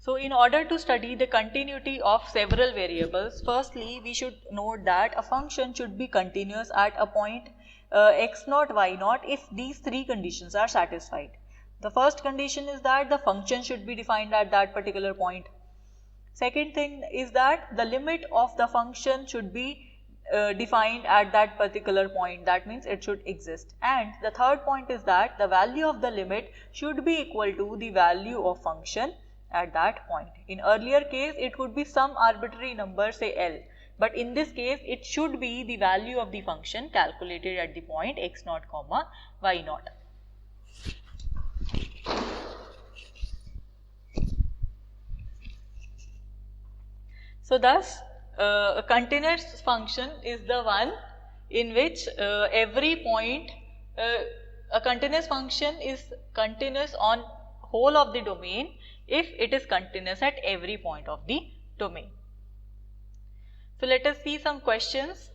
So in order to study the continuity of several variables, firstly we should note that a function should be continuous at a point x0, y0 if these three conditions are satisfied. The first condition is that the function should be defined at that particular point. Second thing is that the limit of the function should be defined at that particular point, that means it should exist. And the third point is that the value of the limit should be equal to the value of function at that point. In earlier case it would be some arbitrary number, say L, but in this case it should be the value of the function calculated at the point x0, y0. So thus a continuous function is the one in which every point, a continuous function is continuous on whole of the domain if it is continuous at every point of the domain. So let us see some questions.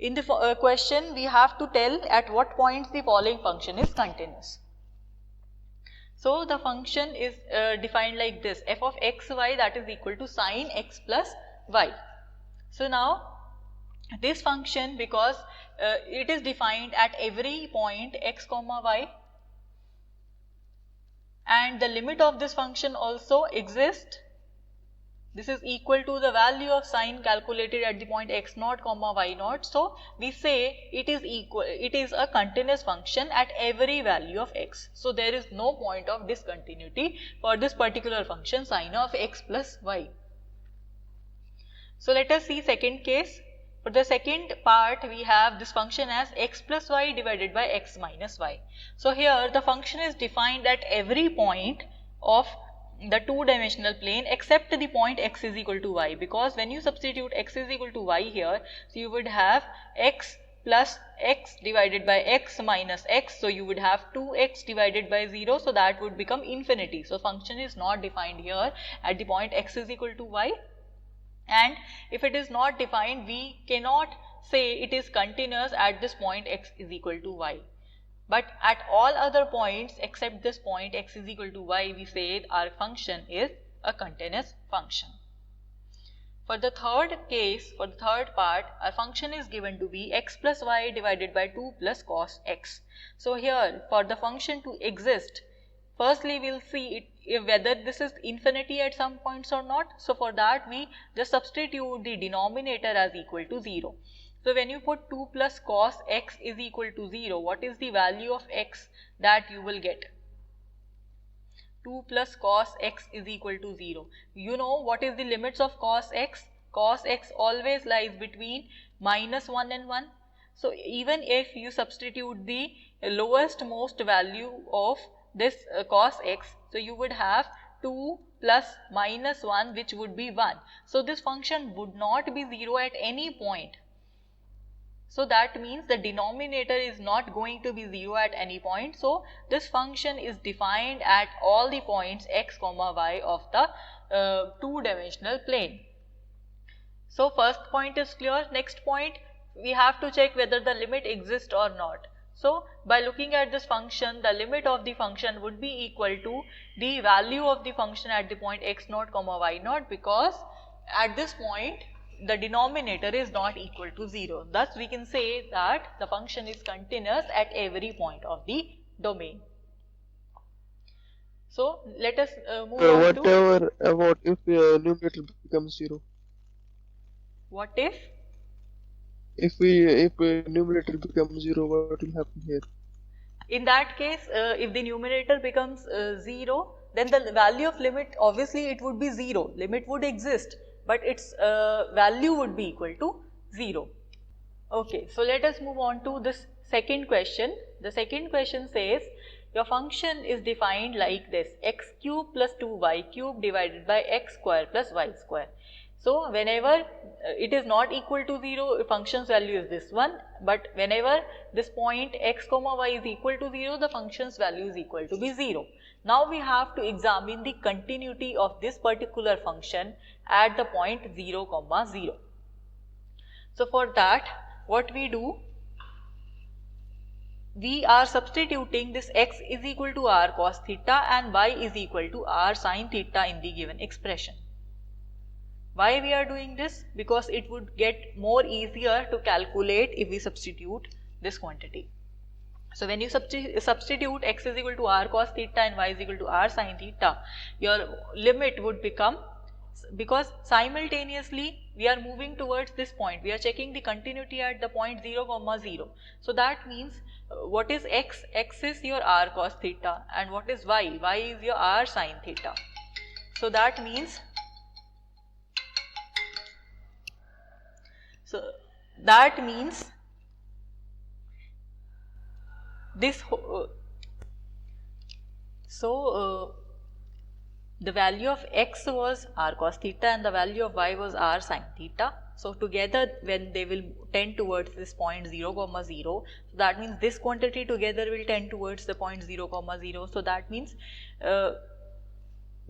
In the question we have to tell at what points the following function is continuous. So the function is defined like this: f of x, y, that is equal to sine x plus y. So now this function, because it is defined at every point x, y, and the limit of this function also exists, this is equal to the value of sine calculated at the point x0, y0. So we say it is a continuous function at every value of x. So there is no point of discontinuity for this particular function sine of x plus y. So let us see second case. For the second part we have this function as x plus y divided by x minus y. So here the function is defined at every point of the two-dimensional plane except the point x is equal to y, because when you substitute x is equal to y here, so you would have x plus x divided by x minus x, so you would have 2x divided by 0, so that would become infinity. So function is not defined here at the point x is equal to y, and if it is not defined we cannot say it is continuous at this point x is equal to y. But at all other points except this point x is equal to y, we say our function is a continuous function. For the third case, for the third part, our function is given to be x plus y divided by 2 plus cos x. So here for the function to exist, firstly we will see whether this is infinity at some points or not. So for that we just substitute the denominator as equal to 0. So when you put 2 plus cos x is equal to 0, what is the value of x that you will get? 2 plus cos x is equal to 0. You know what is the limits of cos x? Cos x always lies between minus 1 and 1. So even if you substitute the lowest most value of this cos x, so you would have 2 plus minus 1, which would be 1. So this function would not be 0 at any point. So that means the denominator is not going to be 0 at any point. So this function is defined at all the points x, y of the two-dimensional plane. So first point is clear. Next point, we have to check whether the limit exists or not. So by looking at this function, the limit of the function would be equal to the value of the function at the point x0, y0, because at this point the denominator is not equal to 0. Thus we can say that the function is continuous at every point of the domain. So let us move on to what if numerator becomes 0? What if? If numerator becomes 0, what will happen here? In that case, if the numerator becomes 0, then the value of limit, obviously it would be 0. Limit would exist, but its value would be equal to 0. Okay, so let us move on to this second question. The second question says your function is defined like this: x cube plus 2y cube divided by x square plus y square. So whenever it is not equal to 0, function's value is this one, but whenever this point x, y is equal to 0, the function's value is equal to be 0. Now we have to examine the continuity of this particular function at the point 0, 0. So for that, what we do? we are substituting this x is equal to r cos theta and y is equal to r sin theta in the given expression. Why we are doing this? Because it would get more easier to calculate if we substitute this quantity. So when you substitute x is equal to r cos theta and y is equal to r sin theta, your limit would become, because simultaneously we are moving towards this point, we are checking the continuity at the point 0, 0. So that means what is x? X is your r cos theta, and what is y? Y is your r sin theta. So that means this the value of x was r cos theta and the value of y was r sin theta. So together when they will tend towards this point 0, 0, so that means this quantity together will tend towards the point 0, 0. So that means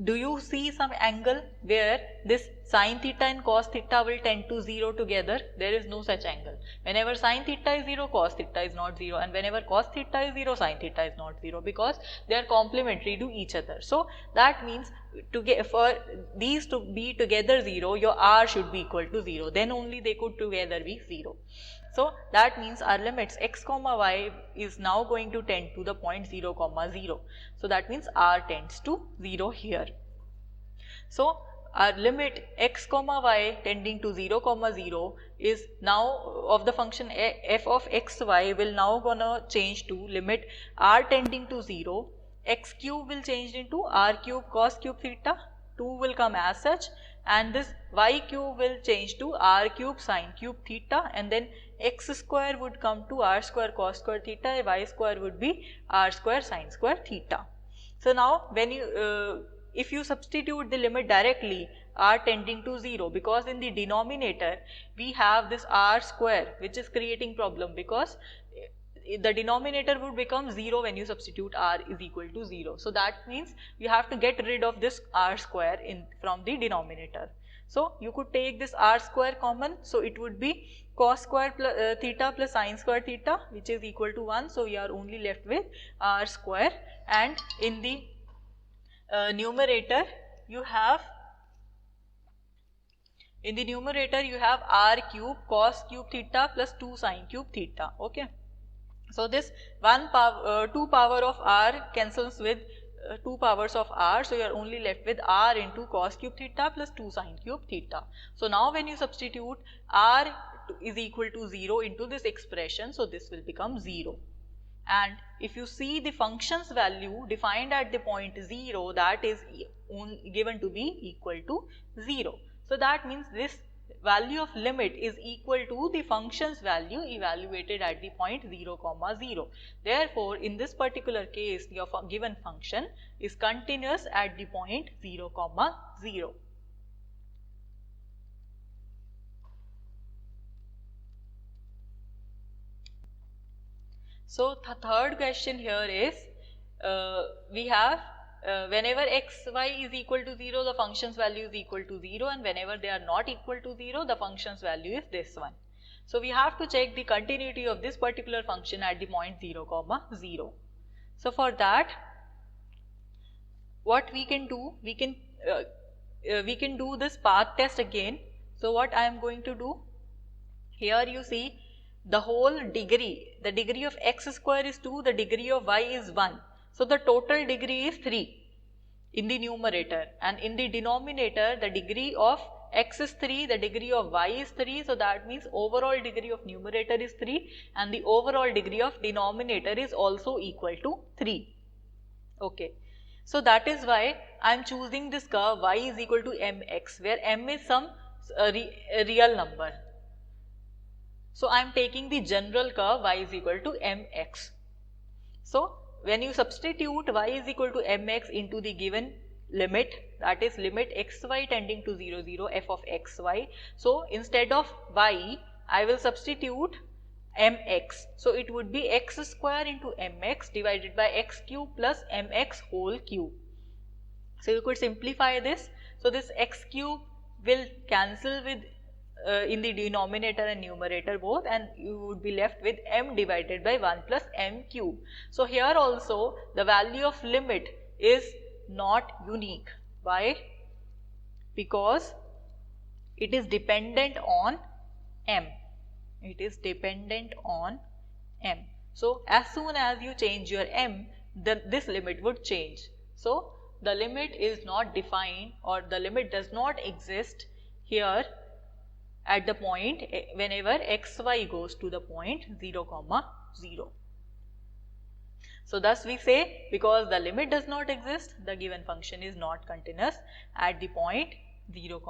do you see some angle where this sin theta and cos theta will tend to 0 together? There is no such angle. Whenever sin theta is 0, cos theta is not 0, and whenever cos theta is 0, sin theta is not 0, because they are complementary to each other. So that means for these to be together 0, your r should be equal to 0. Then only they could together be 0. So that means our limits x comma y is now going to tend to the point 0, 0. So that means r tends to 0 here. So our limit x comma y tending to 0, 0 is now of the function f of x y will now gonna change to limit r tending to 0, x cube will change into r cube cos cube theta, 2 will come as such, and this y cube will change to r cube sin cube theta, and then x square would come to r square cos square theta, y square would be r square sin square theta. So now when you if you substitute the limit directly, r tending to 0, because in the denominator we have this r square, which is creating problem, because the denominator would become 0 when you substitute r is equal to 0. So that means you have to get rid of this r square from the denominator. So you could take this r square common, so it would be cos square plus, theta plus sin square theta, which is equal to 1. So you are only left with r square, and in the numerator you have r cube cos cube theta plus 2 sin cube theta. Okay. So this 2 power of r cancels with 2 powers of r, so you are only left with r into cos cube theta plus 2 sin cube theta. So now when you substitute r is equal to 0 into this expression, so this will become 0. And if you see the function's value defined at the point 0, that is given to be equal to 0. So that means this value of limit is equal to the function's value evaluated at the point 0, 0. Therefore, in this particular case, your given function is continuous at the point 0, 0. So the third question here is, we have whenever x, y is equal to 0, the function's value is equal to 0, and whenever they are not equal to 0, the function's value is this one. So we have to check the continuity of this particular function at the point 0, 0. So for that, what we can do, we can do this path test again. So what I am going to do, here you see the whole degree, the degree of x square is 2, the degree of y is 1. So the total degree is 3 in the numerator, and in the denominator the degree of x is 3, the degree of y is 3. So that means overall degree of numerator is 3 and the overall degree of denominator is also equal to 3. Okay. So that is why I am choosing this curve y is equal to mx, where m is some real number. So I am taking the general curve y is equal to mx. So when you substitute y is equal to mx into the given limit, that is limit xy tending to 0, 0 f of xy. So instead of y, I will substitute mx. So it would be x square into mx divided by x cube plus mx whole cube. So you could simplify this. So this x cube will cancel with in the denominator and numerator both, and you would be left with m divided by 1 plus m cube. So here also the value of limit is not unique. Why? Because it is dependent on m. It is dependent on m. So as soon as you change your m, then this limit would change. So the limit is not defined, or the limit does not exist here at the point whenever xy goes to the point 0, 0. So thus we say, because the limit does not exist, the given function is not continuous at the point 0,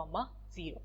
0.